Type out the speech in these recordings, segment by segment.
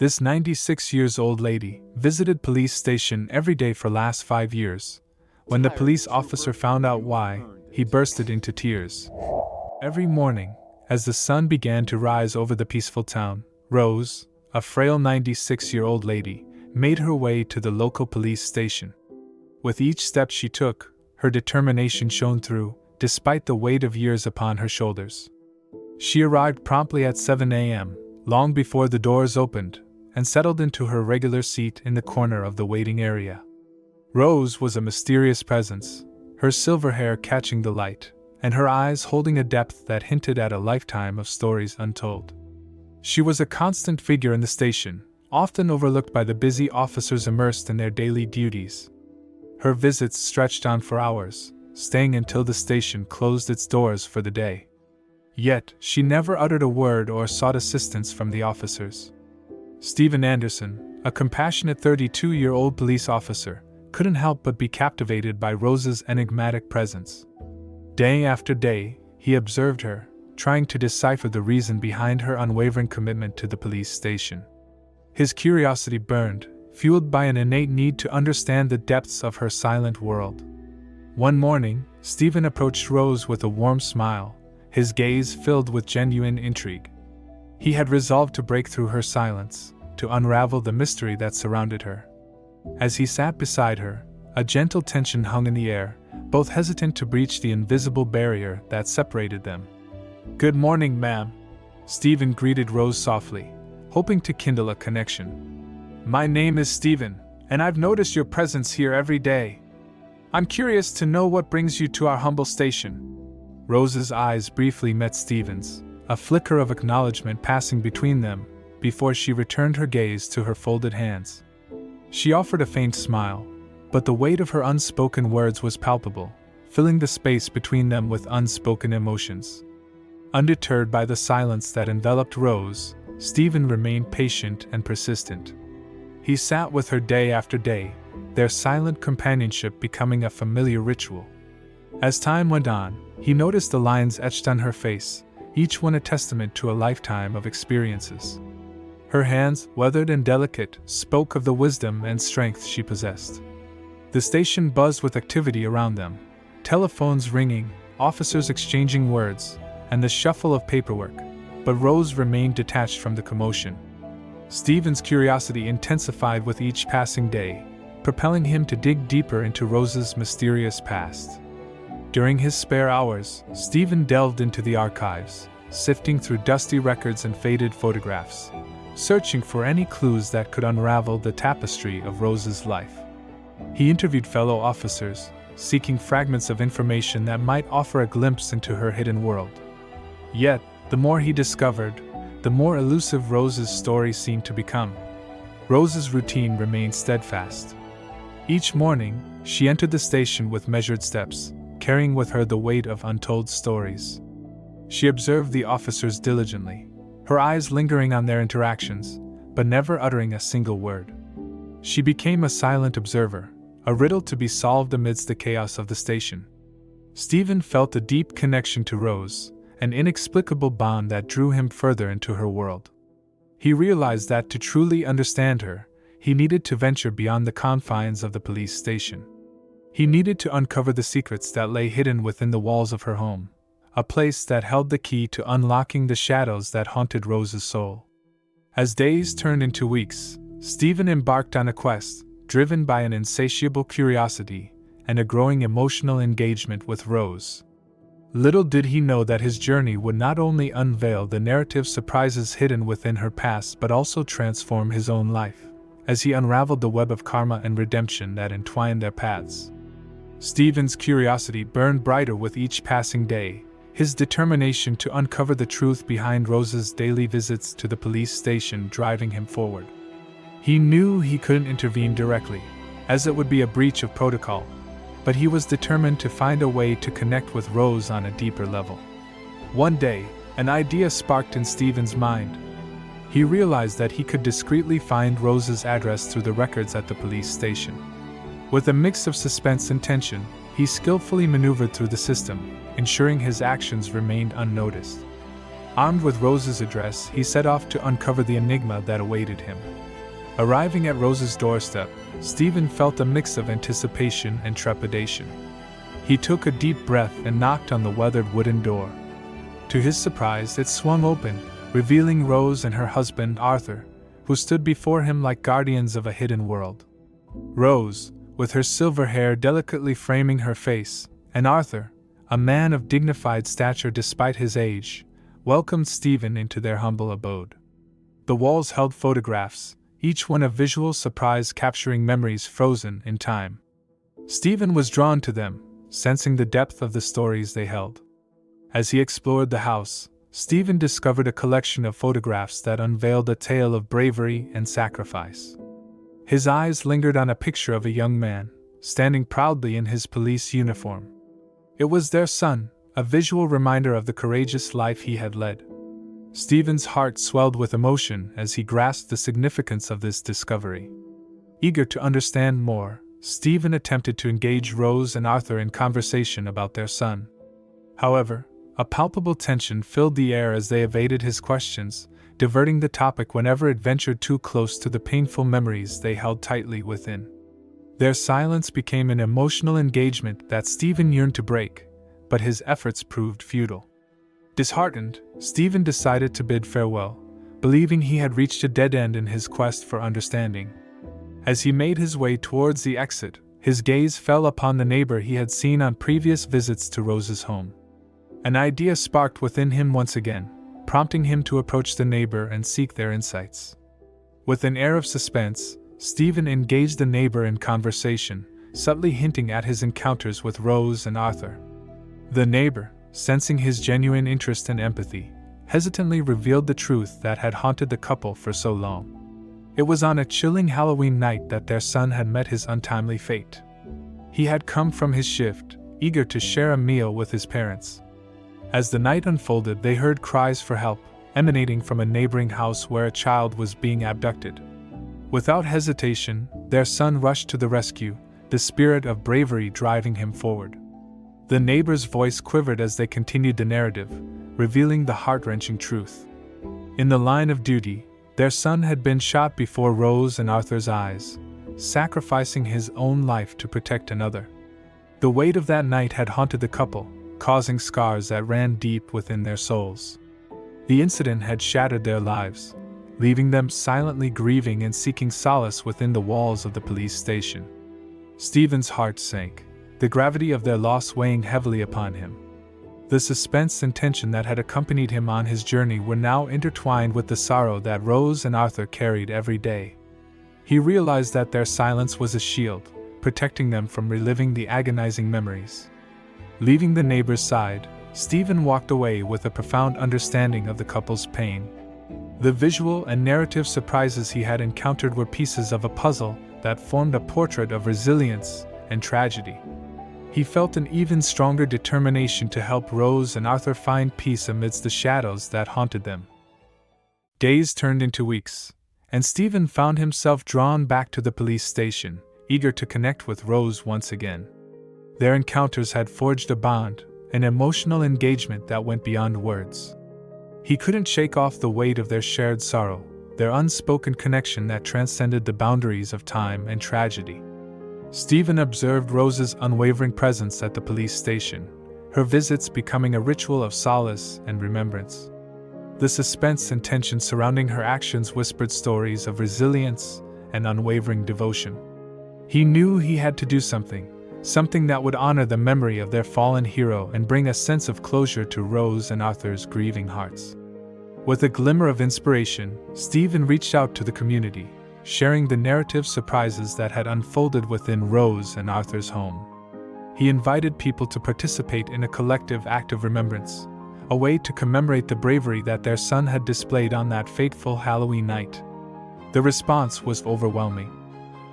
This 96-years-old lady visited police station every day for last 5 years. When the police officer found out why, he bursted into tears. Every morning, as the sun began to rise over the peaceful town, Rose, a frail 96-year-old lady, made her way to the local police station. With each step she took, her determination shone through, despite the weight of years upon her shoulders. She arrived promptly at 7 a.m., long before the doors opened, and settled into her regular seat in the corner of the waiting area. Rose was a mysterious presence, her silver hair catching the light, and her eyes holding a depth that hinted at a lifetime of stories untold. She was a constant figure in the station, often overlooked by the busy officers immersed in their daily duties. Her visits stretched on for hours, staying until the station closed its doors for the day. Yet, she never uttered a word or sought assistance from the officers. Stephen Anderson, a compassionate 32-year-old police officer, couldn't help but be captivated by Rose's enigmatic presence. Day after day, he observed her, trying to decipher the reason behind her unwavering commitment to the police station. His curiosity burned, fueled by an innate need to understand the depths of her silent world. One morning, Stephen approached Rose with a warm smile, his gaze filled with genuine intrigue. He had resolved to break through her silence, to unravel the mystery that surrounded her. As he sat beside her, a gentle tension hung in the air, both hesitant to breach the invisible barrier that separated them. "Good morning, ma'am," Stephen greeted Rose softly, hoping to kindle a connection. "My name is Stephen, and I've noticed your presence here every day. I'm curious to know what brings you to our humble station." Rose's eyes briefly met Stephen's, a flicker of acknowledgement passing between them, before she returned her gaze to her folded hands. She offered a faint smile, but the weight of her unspoken words was palpable, filling the space between them with unspoken emotions. Undeterred by the silence that enveloped Rose, Stephen remained patient and persistent. He sat with her day after day, their silent companionship becoming a familiar ritual. As time went on, he noticed the lines etched on her face, each one a testament to a lifetime of experiences. Her hands, weathered and delicate, spoke of the wisdom and strength she possessed. The station buzzed with activity around them, telephones ringing, officers exchanging words, and the shuffle of paperwork, but Rose remained detached from the commotion. Stephen's curiosity intensified with each passing day, propelling him to dig deeper into Rose's mysterious past. During his spare hours, Stephen delved into the archives, sifting through dusty records and faded photographs, searching for any clues that could unravel the tapestry of Rose's life. He interviewed fellow officers, seeking fragments of information that might offer a glimpse into her hidden world. Yet, the more he discovered, the more elusive Rose's story seemed to become. Rose's routine remained steadfast. Each morning, she entered the station with measured steps, carrying with her the weight of untold stories. She observed the officers diligently, her eyes lingering on their interactions, but never uttering a single word. She became a silent observer, a riddle to be solved amidst the chaos of the station. Stephen felt a deep connection to Rose, an inexplicable bond that drew him further into her world. He realized that to truly understand her, he needed to venture beyond the confines of the police station. He needed to uncover the secrets that lay hidden within the walls of her home, a place that held the key to unlocking the shadows that haunted Rose's soul. As days turned into weeks, Stephen embarked on a quest, driven by an insatiable curiosity and a growing emotional engagement with Rose. Little did he know that his journey would not only unveil the narrative surprises hidden within her past but also transform his own life, as he unraveled the web of karma and redemption that entwined their paths. Stephen's curiosity burned brighter with each passing day, his determination to uncover the truth behind Rose's daily visits to the police station driving him forward. He knew he couldn't intervene directly, as it would be a breach of protocol, but he was determined to find a way to connect with Rose on a deeper level. One day, an idea sparked in Stephen's mind. He realized that he could discreetly find Rose's address through the records at the police station. With a mix of suspense and tension, he skillfully maneuvered through the system, ensuring his actions remained unnoticed. Armed with Rose's address, he set off to uncover the enigma that awaited him. Arriving at Rose's doorstep, Stephen felt a mix of anticipation and trepidation. He took a deep breath and knocked on the weathered wooden door. To his surprise, it swung open, revealing Rose and her husband, Arthur, who stood before him like guardians of a hidden world. Rose, with her silver hair delicately framing her face, and Arthur, a man of dignified stature despite his age, welcomed Stephen into their humble abode. The walls held photographs, each one a visual surprise capturing memories frozen in time. Stephen was drawn to them, sensing the depth of the stories they held. As he explored the house, Stephen discovered a collection of photographs that unveiled a tale of bravery and sacrifice. His eyes lingered on a picture of a young man, standing proudly in his police uniform. It was their son, a visual reminder of the courageous life he had led. Stephen's heart swelled with emotion as he grasped the significance of this discovery. Eager to understand more, Stephen attempted to engage Rose and Arthur in conversation about their son. However, a palpable tension filled the air as they evaded his questions, diverting the topic whenever it ventured too close to the painful memories they held tightly within. Their silence became an emotional engagement that Stephen yearned to break, but his efforts proved futile. Disheartened, Stephen decided to bid farewell, believing he had reached a dead end in his quest for understanding. As he made his way towards the exit, his gaze fell upon the neighbor he had seen on previous visits to Rose's home. An idea sparked within him once again, prompting him to approach the neighbor and seek their insights. With an air of suspense, Stephen engaged the neighbor in conversation, subtly hinting at his encounters with Rose and Arthur. The neighbor, sensing his genuine interest and empathy, hesitantly revealed the truth that had haunted the couple for so long. It was on a chilling Halloween night that their son had met his untimely fate. He had come from his shift, eager to share a meal with his parents. As the night unfolded, they heard cries for help, emanating from a neighboring house where a child was being abducted. Without hesitation, their son rushed to the rescue, the spirit of bravery driving him forward. The neighbor's voice quivered as they continued the narrative, revealing the heart-wrenching truth. In the line of duty, their son had been shot before Rose and Arthur's eyes, sacrificing his own life to protect another. The weight of that night had haunted the couple, causing scars that ran deep within their souls. The incident had shattered their lives, leaving them silently grieving and seeking solace within the walls of the police station. Stephen's heart sank, the gravity of their loss weighing heavily upon him. The suspense and tension that had accompanied him on his journey were now intertwined with the sorrow that Rose and Arthur carried every day. He realized that their silence was a shield, protecting them from reliving the agonizing memories. Leaving the neighbor's side, Stephen walked away with a profound understanding of the couple's pain. The visual and narrative surprises he had encountered were pieces of a puzzle that formed a portrait of resilience and tragedy. He felt an even stronger determination to help Rose and Arthur find peace amidst the shadows that haunted them. Days turned into weeks, and Stephen found himself drawn back to the police station, eager to connect with Rose once again. Their encounters had forged a bond, an emotional engagement that went beyond words. He couldn't shake off the weight of their shared sorrow, their unspoken connection that transcended the boundaries of time and tragedy. Stephen observed Rose's unwavering presence at the police station, her visits becoming a ritual of solace and remembrance. The suspense and tension surrounding her actions whispered stories of resilience and unwavering devotion. He knew he had to do something that would honor the memory of their fallen hero and bring a sense of closure to Rose and Arthur's grieving hearts. With a glimmer of inspiration, Stephen reached out to the community, sharing the narrative surprises that had unfolded within Rose and Arthur's home. He invited people to participate in a collective act of remembrance, a way to commemorate the bravery that their son had displayed on that fateful Halloween night. The response was overwhelming.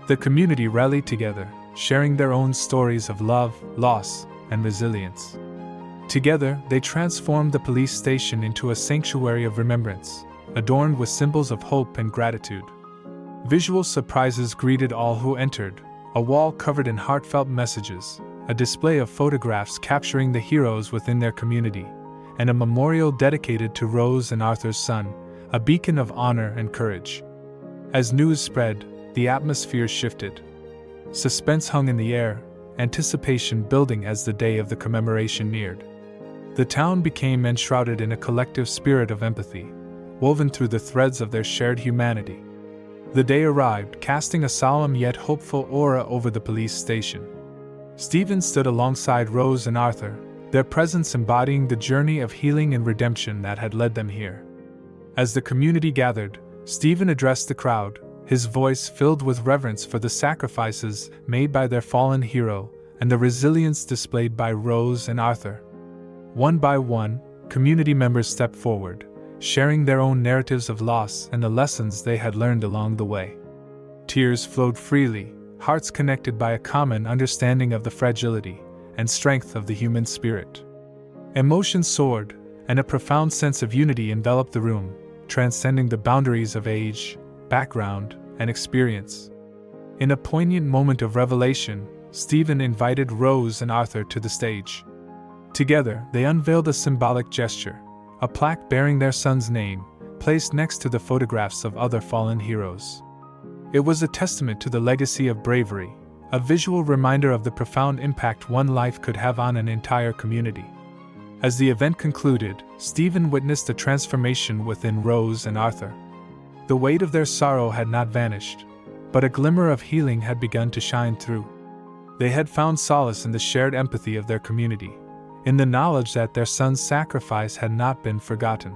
The community rallied together, sharing their own stories of love, loss, and resilience. Together, they transformed the police station into a sanctuary of remembrance, adorned with symbols of hope and gratitude. Visual surprises greeted all who entered, a wall covered in heartfelt messages, a display of photographs capturing the heroes within their community, and a memorial dedicated to Rose and Arthur's son, a beacon of honor and courage. As news spread, the atmosphere shifted. Suspense hung in the air, anticipation building as the day of the commemoration neared. The town became enshrouded in a collective spirit of empathy, woven through the threads of their shared humanity. The day arrived, casting a solemn yet hopeful aura over the police station. Stephen stood alongside Rose and Arthur, their presence embodying the journey of healing and redemption that had led them here. As the community gathered, Stephen addressed the crowd, his voice filled with reverence for the sacrifices made by their fallen hero and the resilience displayed by Rose and Arthur. One by one, community members stepped forward, sharing their own narratives of loss and the lessons they had learned along the way. Tears flowed freely, hearts connected by a common understanding of the fragility and strength of the human spirit. Emotions soared, and a profound sense of unity enveloped the room, transcending the boundaries of age, background, and experience. In a poignant moment of revelation, Stephen invited Rose and Arthur to the stage. Together, they unveiled a symbolic gesture, a plaque bearing their son's name, placed next to the photographs of other fallen heroes. It was a testament to the legacy of bravery, a visual reminder of the profound impact one life could have on an entire community. As the event concluded, Stephen witnessed a transformation within Rose and Arthur. The weight of their sorrow had not vanished, but a glimmer of healing had begun to shine through. They had found solace in the shared empathy of their community, in the knowledge that their son's sacrifice had not been forgotten.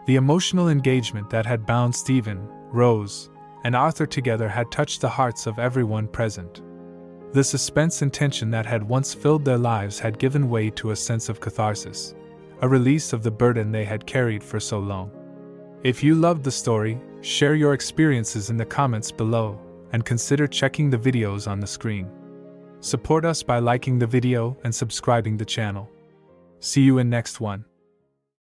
The emotional engagement that had bound Stephen, Rose, and Arthur together had touched the hearts of everyone present. The suspense and tension that had once filled their lives had given way to a sense of catharsis, a release of the burden they had carried for so long. If you loved the story, share your experiences in the comments below, and consider checking the videos on the screen. Support us by liking the video and subscribing the channel. See you in next one.